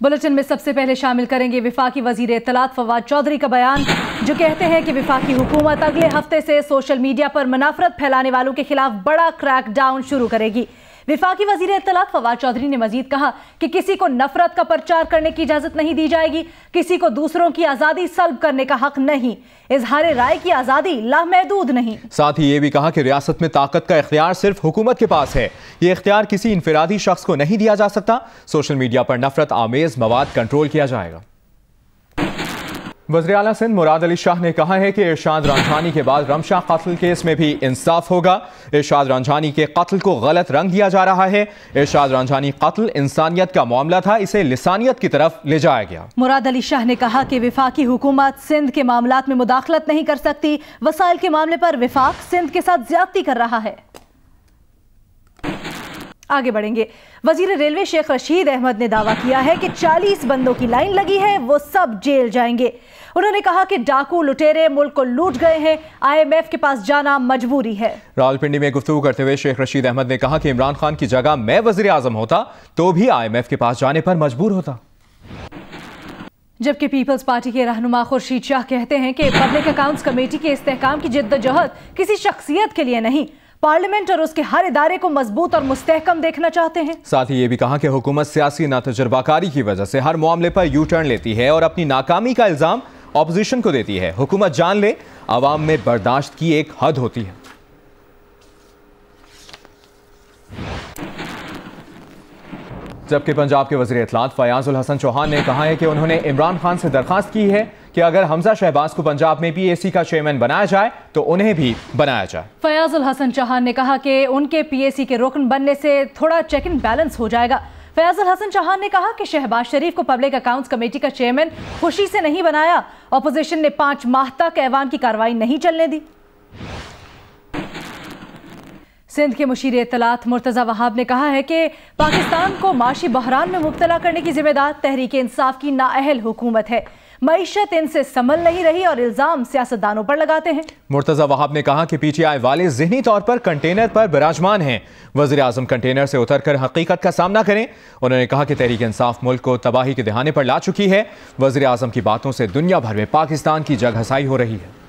Bulletin में सबसे पहले शामिल करेंगे विफाकी वजीर इत्तलात फवाद चौधरी का बयान, जो कहते हैं कि विफाकी हुकूमत अगले हफ्ते से सोशल मीडिया पर मुनाफरत फैलाने वालों के खिलाफ बड़ा क्रैकडाउन शुरू करेगी। विफाकी वजीर इत्तलात फवाद चौधरी ने मजीद कहा कि किसी को नफरत का प्रचार करने की इजाजत नहीं दी जाएगी, किसी को दूसरों की आजादी सल्ब करने का हक नहीं, इजहार राय की आजादी लामहदूद नहीं। साथ ही ये भी कहा कि रियासत में ताकत का इख्तियार सिर्फ हुकूमत के पास है, ये इख्तियार किसी इनफिरादी शख्स को नहीं दिया जा सकता। सोशल मीडिया पर नफरत आमेज मवाद कंट्रोल किया जाएगा। वज़ीर आला सिंध मुराद अली शाह ने कहा है कि इरशाद रांझानी के बाद रमशा कत्ल केस में भी इंसाफ होगा। इरशाद रांझानी के कत्ल को गलत रंग दिया जा रहा है। इरशाद रांझानी कत्ल इंसानियत का मामला था, इसे लिसानियत की तरफ ले जाया गया। मुराद अली शाह ने कहा कि विफाकी हुकूमत सिंध के मामलात में मुदाखलत नहीं कर सकती। वसाइल के मामले पर विफाक सिंध के साथ ज्यादती कर रहा है। आगे बढ़ेंगे। वजीर रेलवे शेख रशीद अहमद ने दावा किया है कि 40 बंदों की लाइन लगी है, वो सब जेल जाएंगे। उन्होंने कहा कि डाकू लुटेरे मुल्क को लूट गए हैं, IMF के पास जाना मजबूरी है। रावलपिंडी में गुफ्तगू करते हुए शेख रशीद अहमद ने कहा कि इमरान खान की जगह मैं वजीर आजम होता तो भी IMF के पास जाने पर मजबूर होता। जबकि पीपल्स पार्टी के रहनुमा खुर्शीद शाह कहते हैं कि पब्लिक अकाउंट्स कमेटी के इस्तेहकाम की जिद्दोजहद किसी शख्सियत के लिए नहीं, पार्लियामेंट और उसके हर इदारे को मजबूत और मुस्तहकम देखना चाहते हैं। साथ ही ये भी कहा कि हुकूमत सियासी नातजुर्बाकारी की वजह से हर मामले पर यू टर्न लेती है और अपनी नाकामी का इल्जाम ऑपोजिशन को देती है। हुकूमत जान ले, आवाम में बर्दाश्त की एक हद होती है। जबकि पंजाब के वज़ीर इत्तलात फयाज उल हसन चौहान ने कहा है कि उन्होंने इमरान खान से दरखास्त की है कि अगर हमजा शहबाज को पंजाब में PAC का चेयरमैन बनाया जाए तो उन्हें भी बनाया जाए। फयाज उल हसन चौहान ने कहा कि उनके PAC के रुकन बनने से थोड़ा चेक एंड बैलेंस हो जाएगा। फयाज उल हसन चौहान ने कहा कि शहबाज शरीफ को पब्लिक अकाउंट्स कमेटी का चेयरमैन खुशी से नहीं बनाया, ऑपोजिशन ने 5 माह तक ऐवान की कार्रवाई नहीं चलने दी। सिंध के मुशीर इत्तलात मुर्तज़ा वहाब ने कहा है कि पाकिस्तान को माशी बहरान में मुब्तला करने की जिम्मेदार तहरीक इंसाफ की नाअहल हुकूमत है। मईशत इनसे संभल नहीं रही और इल्जाम सियासतदानों पर लगाते हैं। मुर्तज़ा वहाब ने कहा कि PTI वाले ज़हनी तौर पर कंटेनर पर विराजमान हैं। वज़ीर आज़म कंटेनर से उतरकर हकीकत का सामना करें। उन्होंने कहा कि तहरीक इंसाफ मुल्क को तबाही के दहाने पर ला चुकी है। वज़ीर आज़म की बातों से दुनिया भर में पाकिस्तान की जगहसाई हो रही है।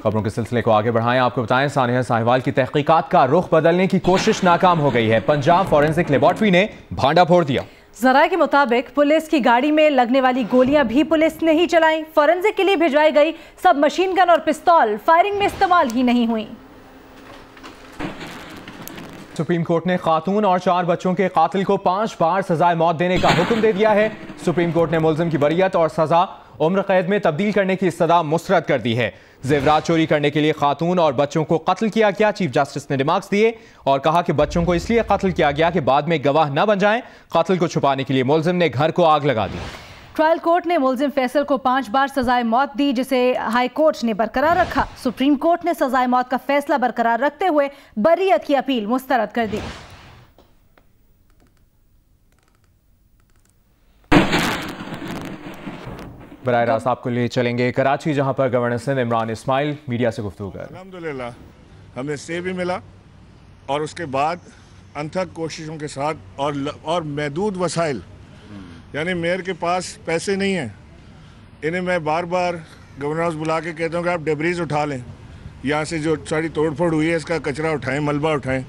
खबरों के सिलसिले को आगे बढ़ाएं, आपको बताएं सानिया साहिवाल की तहकीकात का रुख बदलने की कोशिश नाकाम हो गई है। पंजाब फॉरेंसिक लेबॉर्ट्री ने भांडा फोड़ दिया। जराये के मुताबिक पुलिस की गाड़ी में लगने वाली गोलियां भी पुलिस ने ही चलाई। फॉरेंसिक के लिए भिजवाई गई सब मशीन गन और पिस्तौल फायरिंग में इस्तेमाल ही नहीं हुई। सुप्रीम कोर्ट ने खातून और 4 बच्चों के कातिल को 5 बार सजाए मौत देने का हुक्म दे दिया है। सुप्रीम कोर्ट ने मुलजिम की बरियत और सजा उम्र कैद में तब्दील करने की सदा मुस्तरद कर दी है। जेवरात चोरी करने के लिए खातून और बच्चों को कत्ल किया गया। चीफ जस्टिस ने रिमार्क्स दिए और कहा कि बच्चों को इसलिए कत्ल किया गया कि बाद में गवाह न बन जाएं। कत्ल को छुपाने के लिए मुलजिम ने घर को आग लगा दी। ट्रायल कोर्ट ने मुलजिम फैसल को 5 बार सजाए मौत दी, जिसे हाई कोर्ट ने बरकरार रखा। सुप्रीम कोर्ट ने सजाए मौत का फैसला बरकरार रखते हुए बरियत की अपील मुस्तरद कर दी। बराह रास्त आपको ले चलेंगे कराची, जहां पर गवर्नर सिंध इमरान इस्माइल मीडिया से गुफ्तगू कर। अल्हम्दुलिल्लाह हमें स्टे भी मिला और उसके बाद अनथक कोशिशों के साथ और महदूद वसाइल, यानी मेयर के पास पैसे नहीं हैं। इन्हें मैं बार बार गवर्नर हाउस बुला के कहता हूँ कि आप डेब्रीज उठा लें, यहाँ से जो सारी तोड़ फोड़ हुई है इसका कचरा उठाएं, मलबा उठाएं।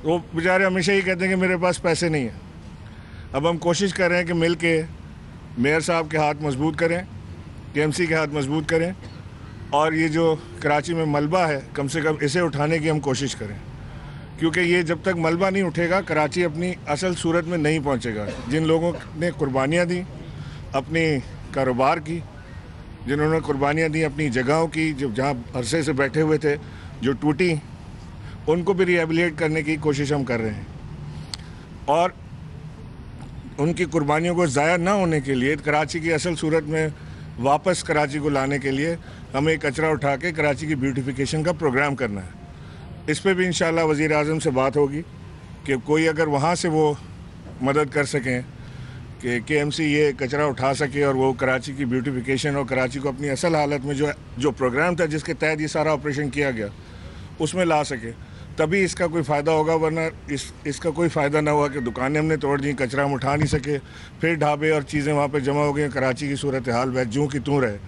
वो बेचारे हमेशा ही कहते हैं कि मेरे पास पैसे नहीं हैं। अब हम कोशिश कर रहे हैं कि मिल के मेयर साहब के हाथ मजबूत करें, KMC के हाथ मजबूत करें और ये जो कराची में मलबा है कम से कम इसे उठाने की हम कोशिश करें, क्योंकि ये जब तक मलबा नहीं उठेगा कराची अपनी असल सूरत में नहीं पहुंचेगा। जिन लोगों ने कुर्बानियाँ दी अपनी कारोबार की, जिन्होंने कुर्बानियाँ दी अपनी जगहों की, जो जहाँ अरसे से बैठे हुए थे जो टूटी, उनको भी रिहेबिलिटेट करने की कोशिश हम कर रहे हैं। और उनकी कुर्बानियों को ज़ाया ना होने के लिए, कराची की असल सूरत में वापस कराची को लाने के लिए हमें कचरा उठा के कराची की ब्यूटिफिकेशन का प्रोग्राम करना है। इस पे भी इंशाल्लाह वज़ीर आज़म से बात होगी कि कोई अगर वहाँ से वो मदद कर सकें कि KMC ये कचरा उठा सके और वो कराची की ब्यूटिफिकेशन और कराची को अपनी असल हालत में जो प्रोग्राम था जिसके तहत ये सारा ऑपरेशन किया गया उसमें ला सके, तभी इसका कोई फ़ायदा होगा, वरना इसका कोई फ़ायदा ना हुआ कि दुकानें हमने तोड़ दी, कचरा हम उठा नहीं सके, फिर ढाबे और चीज़ें वहाँ पे जमा हो गई। कराची की सूरत हाल वह जूँ की तूं रहे।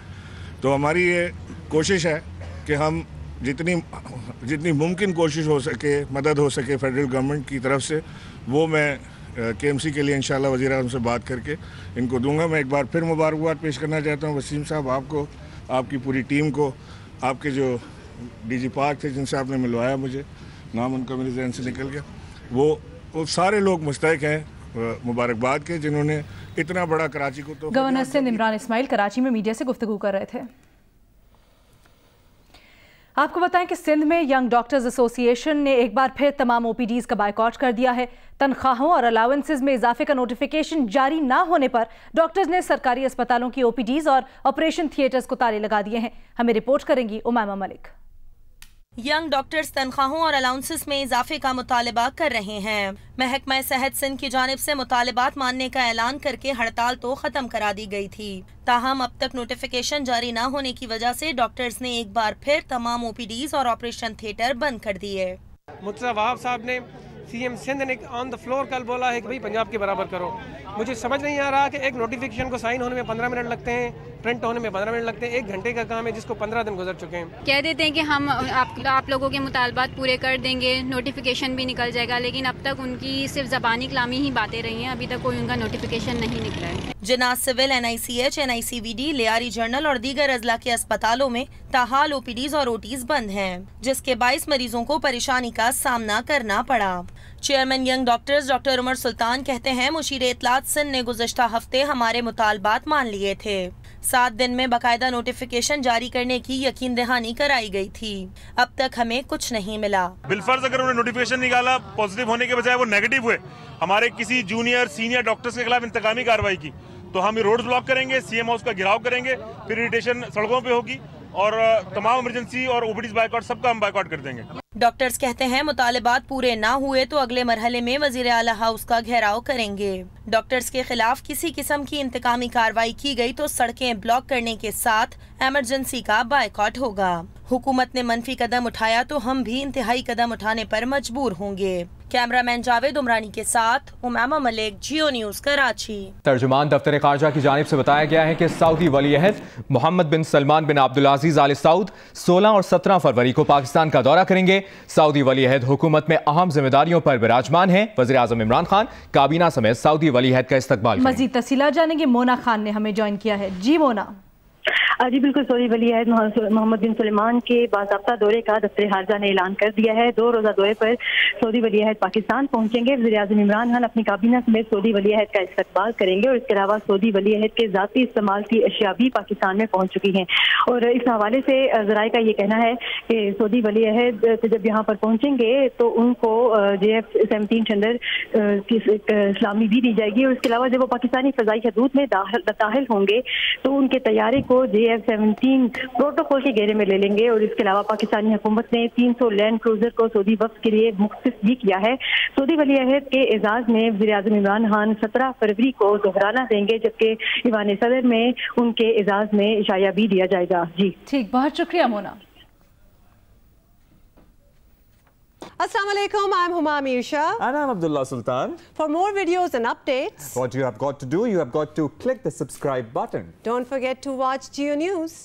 तो हमारी ये कोशिश है कि हम जितनी मुमकिन कोशिश हो सके, मदद हो सके फेडरल गवर्नमेंट की तरफ से, वो मैं KMC के लिए इंशाल्लाह वज़ीर आज़म से बात करके इनको दूंगा। मैं एक बार फिर मुबारकबाद पेश करना चाहता हूँ वसीम साहब, आपको, आपकी पूरी टीम को, आपके जो DG पार्क थे जिनसे आपने मिलवाया, मुझे नाम उनका मेरे जहन से निकल गया, वो सारे लोग मुस्तहिक हैं मुबारकबाद के, जिन्होंने इतना बड़ा कराची को। तो गवर्नर सिंध इमरान इस्माइल कराची में मीडिया से गुफ्तगू कर रहे थे। आपको बताएं कि सिंध में यंग डॉक्टर्स एसोसिएशन ने एक बार फिर तमाम OPDs का बायकॉट कर दिया है। तनख्वाहों और अलाउंसेस में इजाफे का नोटिफिकेशन जारी ना होने पर डॉक्टर्स ने सरकारी अस्पतालों की OPDs और ऑपरेशन थिएटर्स को ताले लगा दिए हैं। हमें रिपोर्ट करेंगी उमामा मलिक। यंग डॉक्टर्स तनख्वाहों और अलाउंसेस में इजाफे का मुतालबा कर रहे हैं। महकमा सेहत सिंध की जानिब से मुतालबात मानने का ऐलान करके हड़ताल तो खत्म करा दी गई थी, ताहम अब तक नोटिफिकेशन जारी न होने की वजह से डॉक्टर्स ने एक बार फिर तमाम OPDs और ऑपरेशन थिएटर बंद कर दिए। मुर्तज़ा वहाब साहब ने, CM सिंध ने ऑन द फ्लोर कल बोला है कि भाई पंजाब के बराबर करो। मुझे समझ नहीं आ रहा कि एक नोटिफिकेशन को साइन होने में 15 मिनट लगते हैं, प्रिंट होने में 15 मिनट लगते हैं, 1 घंटे का काम है जिसको 15 दिन गुजर चुके हैं। कह देते हैं कि हम आप लोगों के मुतालबात पूरे कर देंगे, नोटिफिकेशन भी निकल जाएगा, लेकिन अब तक उनकी सिर्फ ज़बानी कलामी ही बातें रही हैं, अभी तक कोई उनका नोटिफिकेशन नहीं निकला है। Jinnah civil, NICH, NICVD, Lyari general और दीगर अजला के अस्पतालों में ताहाल OPDs और OTs बंद हैं, जिसके 22 मरीजों को परेशानी का सामना करना पड़ा। Chairman young doctors doctor Umar Sultan कहते हैं, मुशीर इत्तलात सिंध ने गुज़श्ता हफ्ते हमारे मुतालबात मान लिए थे। 7 दिन में बाकायदा नोटिफिकेशन जारी करने की यकीन दहानी कराई गई थी, अब तक हमें कुछ नहीं मिला। बिलफर्ज अगर उन्होंने नोटिफिकेशन निकाला, पॉजिटिव होने के बजाय वो नेगेटिव हुए, हमारे किसी जूनियर सीनियर डॉक्टर्स के खिलाफ इंतकामी कार्रवाई की, तो हम रोड ब्लॉक करेंगे, CM हाउस का घेराव करेंगे, फिर इरिटेशन सड़कों पे होगी और तमाम इमरजेंसी और OPDs बायकॉट, सबका हम बायकॉट कर देंगे। डॉक्टर्स कहते हैं, मुतालबात पूरे ना हुए तो अगले मरहले में वजीर आला हाउस का घेराव करेंगे। डॉक्टर्स के खिलाफ किसी किस्म की इंतकामी कार्रवाई की गई तो सड़कें ब्लॉक करने के साथ इमरजेंसी का बायकॉट होगा। हुकूमत ने मनफी कदम उठाया तो हम भी इंतहाई कदम उठाने पर मजबूर होंगे। कैमरामैन जावेद उमरानी के साथ उमामा मलिक, जियो न्यूज कराची। तर्जुमान दफ्तर खारजा की जानिब से बताया गया है कि सऊदी वली अहद मोहम्मद बिन सलमान बिन अब्दुल अजीज आल सऊद 16 और 17 फरवरी को पाकिस्तान का दौरा करेंगे। सऊदी वली अहद हुकूमत में अहम जिम्मेदारियों पर विराजमान है। वज़ीर आज़म इमरान खान काबीना समेत सऊदी वली अहद का इस्तकबाल। मजीद तफसीलात जानेंगे, मोना खान ने हमें ज्वाइन किया है। जी मोना। जी बिल्कुल, सऊदी वली अहद मोहम्मद बिन सलमान के बाज़ाब्ता दौरे का दफ्तर खारजा ने ऐलान कर दिया है। 2 रोज़ा दौरे पर सऊदी वली अहद पाकिस्तान पहुंचेंगे। वज़ीर आज़म इमरान खान अपनी काबीना समेत सऊदी वली अहद का इस्तकबाल करेंगे और इसके अलावा सऊदी वली अहद के ज़ाती इस्तेमाल की अशिया भी पाकिस्तान में पहुंच चुकी हैं। और इस हवाले से ज़राए का ये कहना है कि सऊदी वली अहद जब यहाँ पर पहुंचेंगे तो उनको JF-17 चंदर की सलामी भी दी जाएगी और इसके अलावा जब वो पाकिस्तानी फ़ज़ाई हदूद में दाखिल होंगे तो उनके तैयारी को JF-17 प्रोटोकॉल के घेरे में ले लेंगे। और इसके अलावा पाकिस्तानी हुकूमत ने 300 लैंड क्रूजर को सऊदी वफ़द के लिए मुख्तस भी किया है। सऊदी वली अहद के एजाज में वज़ीर आज़म इमरान खान 17 फरवरी को दोहराना देंगे, जबकि ईवान सदर में उनके एजाज में इशाया भी दिया जाएगा। जी ठीक, बहुत शुक्रिया Mona. Assalamu alaikum, I'm Huma Amirsha. And I'm Abdullah Sultan. For more videos and updates, what you have got to do, you have got to click the subscribe button. Don't forget to watch Geo News.